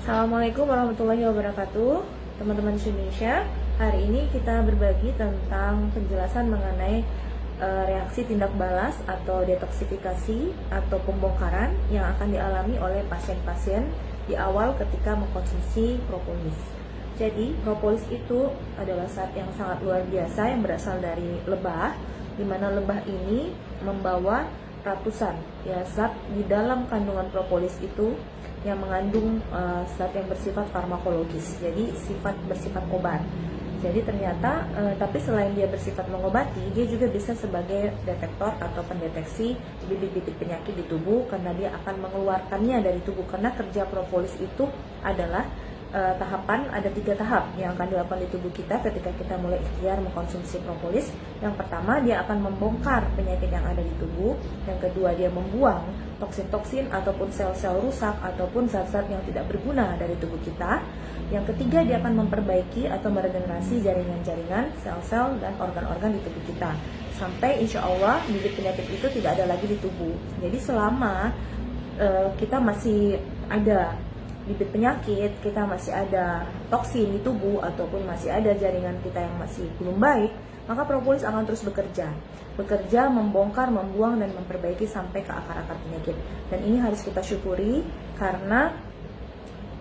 Assalamualaikum warahmatullahi wabarakatuh, teman-teman di Indonesia. Hari ini kita berbagi tentang penjelasan mengenai reaksi tindak balas atau detoksifikasi atau pembongkaran yang akan dialami oleh pasien-pasien di awal ketika mengkonsumsi propolis. Jadi, propolis itu adalah zat yang sangat luar biasa yang berasal dari lebah, di mana lebah ini membawa ratusan zat di dalam kandungan propolis itu yang mengandung zat yang bersifat farmakologis, jadi bersifat obat. Jadi ternyata, tapi selain dia bersifat mengobati, dia juga bisa sebagai detektor atau pendeteksi bibit-bibit penyakit di tubuh, karena dia akan mengeluarkannya dari tubuh. Karena kerja propolis itu adalah ada 3 tahap yang akan dilakukan di tubuh kita ketika kita mulai ikhtiar mengkonsumsi propolis. Yang pertama, dia akan membongkar penyakit yang ada di tubuh. Yang kedua, dia membuang toksin-toksin ataupun sel-sel rusak ataupun zat-zat yang tidak berguna dari tubuh kita. Yang ketiga, dia akan memperbaiki atau meregenerasi jaringan-jaringan, sel-sel, dan organ-organ di tubuh kita, sampai insya Allah bibit penyakit itu tidak ada lagi di tubuh. Jadi selama kita masih ada bibit penyakit, kita masih ada toksin di tubuh, ataupun masih ada jaringan kita yang masih belum baik, maka propolis akan terus bekerja, membongkar, membuang, dan memperbaiki sampai ke akar-akar penyakit. Dan ini harus kita syukuri, karena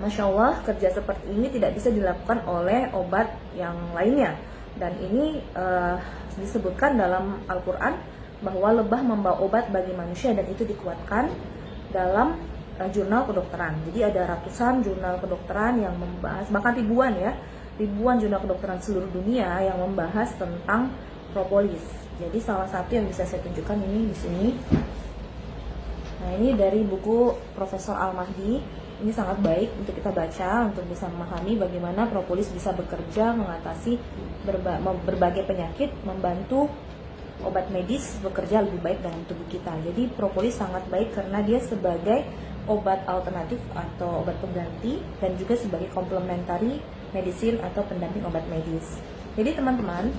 Masya Allah, kerja seperti ini tidak bisa dilakukan oleh obat yang lainnya. Dan ini disebutkan dalam Al-Quran bahwa lebah membawa obat bagi manusia, dan itu dikuatkan dalam jurnal kedokteran. Jadi ada ratusan jurnal kedokteran yang membahas, bahkan ribuan jurnal kedokteran seluruh dunia yang membahas tentang propolis. Jadi salah satu yang bisa saya tunjukkan ini di sini. Nah, ini dari buku Profesor Al-Mahdi. Ini sangat baik untuk kita baca, untuk bisa memahami bagaimana propolis bisa bekerja mengatasi berbagai penyakit, membantu obat medis bekerja lebih baik dalam tubuh kita. Jadi propolis sangat baik karena dia sebagai obat alternatif atau obat pengganti, dan juga sebagai complementary medicine atau pendamping obat medis. Jadi teman-teman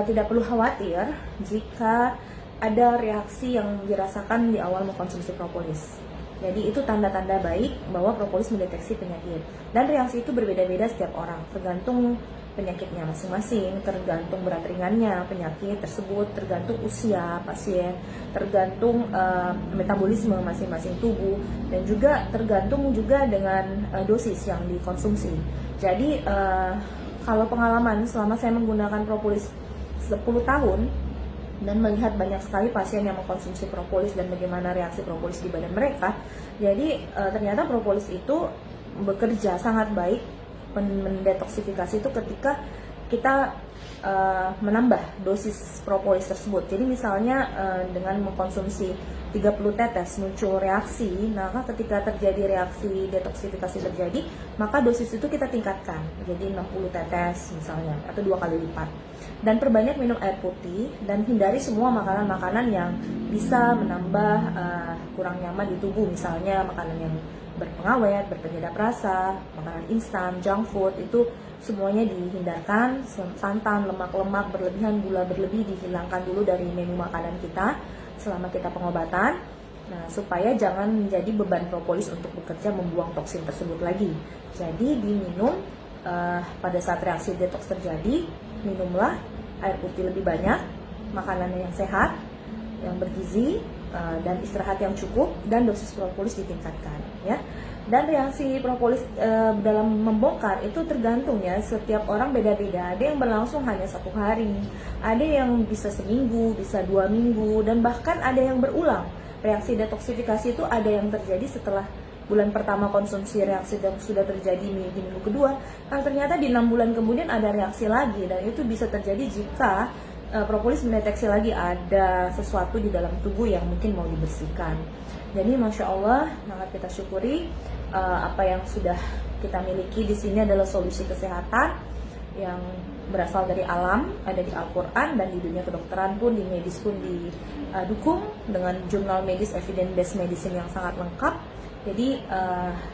tidak perlu khawatir jika ada reaksi yang dirasakan di awal mengkonsumsi propolis. Jadi itu tanda-tanda baik bahwa propolis mendeteksi penyakit. Dan reaksi itu berbeda-beda setiap orang, tergantung penyakitnya masing-masing, tergantung berat ringannya penyakit tersebut, tergantung usia pasien, tergantung metabolisme masing-masing tubuh, dan juga tergantung juga dengan dosis yang dikonsumsi. Jadi kalau pengalaman selama saya menggunakan propolis 10 tahun dan melihat banyak sekali pasien yang mengkonsumsi propolis dan bagaimana reaksi propolis di badan mereka, jadi ternyata propolis itu bekerja sangat baik mendetoksifikasi itu ketika kita menambah dosis propolis tersebut. Jadi misalnya dengan mengkonsumsi 30 tetes muncul reaksi, maka ketika terjadi reaksi detoksifikasi terjadi, maka dosis itu kita tingkatkan jadi 60 tetes misalnya, atau 2 kali lipat. Dan perbanyak minum air putih, dan hindari semua makanan-makanan yang bisa menambah kurang nyaman di tubuh, misalnya makanan yang berpengawet, berpenyedap rasa, makanan instan, junk food, itu semuanya dihindarkan. Santan, lemak-lemak berlebihan, gula berlebih dihilangkan dulu dari menu makanan kita selama kita pengobatan. Nah, supaya jangan menjadi beban propolis untuk bekerja membuang toksin tersebut lagi. Jadi diminum pada saat reaksi detox terjadi, minumlah air putih lebih banyak, makanan yang sehat, yang bergizi, dan istirahat yang cukup, dan dosis propolis ditingkatkan ya. Dan reaksi propolis dalam membongkar itu tergantung ya, setiap orang beda-beda. Ada yang berlangsung hanya 1 hari, ada yang bisa seminggu, bisa 2 minggu, dan bahkan ada yang berulang. Reaksi detoksifikasi itu ada yang terjadi setelah bulan pertama konsumsi, reaksi yang sudah terjadi di minggu kedua, kan ternyata di 6 bulan kemudian ada reaksi lagi. Dan itu bisa terjadi jika propolis mendeteksi lagi ada sesuatu di dalam tubuh yang mungkin mau dibersihkan. Jadi Masya Allah, sangat kita syukuri apa yang sudah kita miliki di sini adalah solusi kesehatan yang berasal dari alam, ada di Al-Quran, dan di dunia kedokteran pun, di medis pun didukung dengan jurnal medis, evidence based medicine yang sangat lengkap. Jadi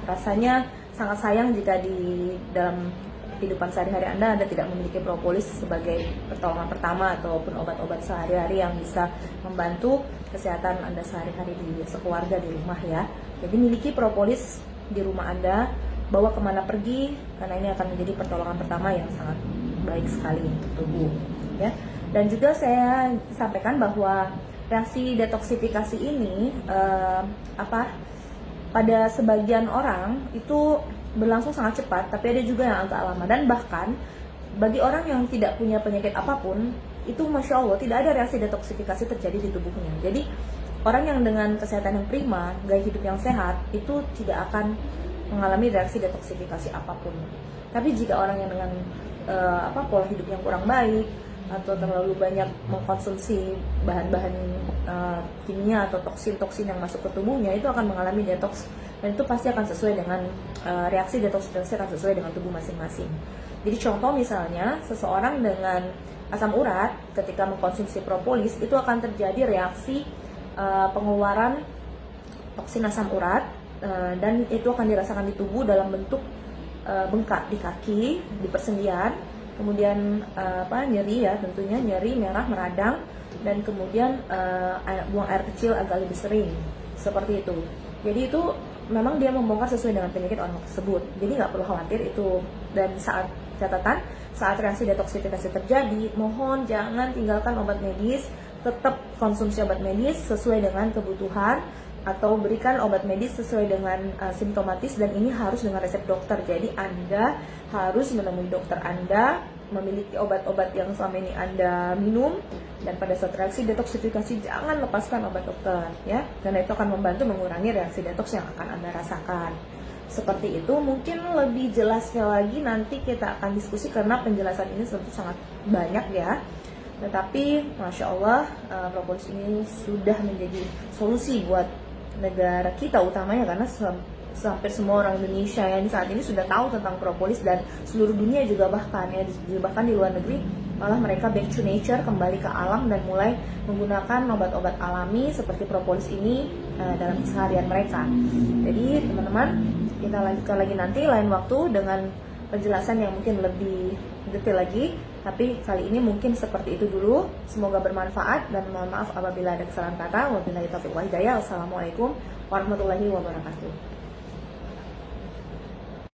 rasanya sangat sayang jika di dalam kehidupan sehari-hari Anda tidak memiliki propolis sebagai pertolongan pertama ataupun obat-obat sehari-hari yang bisa membantu kesehatan Anda sehari-hari di sekeluarga di rumah ya. Jadi miliki propolis di rumah Anda, bawa kemana pergi, karena ini akan menjadi pertolongan pertama yang sangat baik sekali untuk tubuh ya. Dan juga saya sampaikan bahwa reaksi detoksifikasi ini pada sebagian orang itu berlangsung sangat cepat, tapi ada juga yang agak lama. Dan bahkan bagi orang yang tidak punya penyakit apapun, itu Masya Allah tidak ada reaksi detoksifikasi terjadi di tubuhnya. Jadi orang yang dengan kesehatan yang prima, gaya hidup yang sehat, itu tidak akan mengalami reaksi detoksifikasi apapun. Tapi jika orang yang dengan pola hidup yang kurang baik, atau terlalu banyak mengkonsumsi bahan-bahan kimia atau toksin-toksin yang masuk ke tubuhnya, itu akan mengalami detoks, dan itu pasti akan sesuai dengan reaksi detoksifikasi akan sesuai dengan tubuh masing-masing. Jadi contoh misalnya seseorang dengan asam urat ketika mengkonsumsi propolis, itu akan terjadi reaksi pengeluaran toksin asam urat, dan itu akan dirasakan di tubuh dalam bentuk bengkak di kaki, di persendian, kemudian nyeri ya, tentunya nyeri, merah, meradang, dan kemudian buang air kecil agak lebih sering, seperti itu. Jadi itu memang dia membongkar sesuai dengan penyakit orang tersebut, jadi nggak perlu khawatir itu. Dan saat reaksi detoksifikasi terjadi, mohon jangan tinggalkan obat medis, tetap konsumsi obat medis sesuai dengan kebutuhan, atau berikan obat medis sesuai dengan simptomatis, dan ini harus dengan resep dokter. Jadi Anda harus menemui dokter Anda, memiliki obat-obat yang selama ini Anda minum, dan pada saat reaksi detoksifikasi jangan lepaskan obat dokter ya, karena itu akan membantu mengurangi reaksi detoks yang akan Anda rasakan. Seperti itu. Mungkin lebih jelasnya lagi nanti kita akan diskusi, karena penjelasan ini tentu sangat banyak ya. Tetapi Masya Allah, propolis ini sudah menjadi solusi buat negara kita utamanya, karena hampir semua orang Indonesia yang saat ini sudah tahu tentang propolis, dan seluruh dunia juga bahkan di luar negeri malah mereka back to nature, kembali ke alam, dan mulai menggunakan obat-obat alami seperti propolis ini dalam keseharian mereka. Jadi teman-teman, kita lanjutkan lagi nanti lain waktu dengan penjelasan yang mungkin lebih detail lagi. Tapi kali ini mungkin seperti itu dulu. Semoga bermanfaat, dan mohon maaf apabila ada kesalahan kata. Wabillahi taufiq wal hidayah. Wassalamualaikum warahmatullahi wabarakatuh.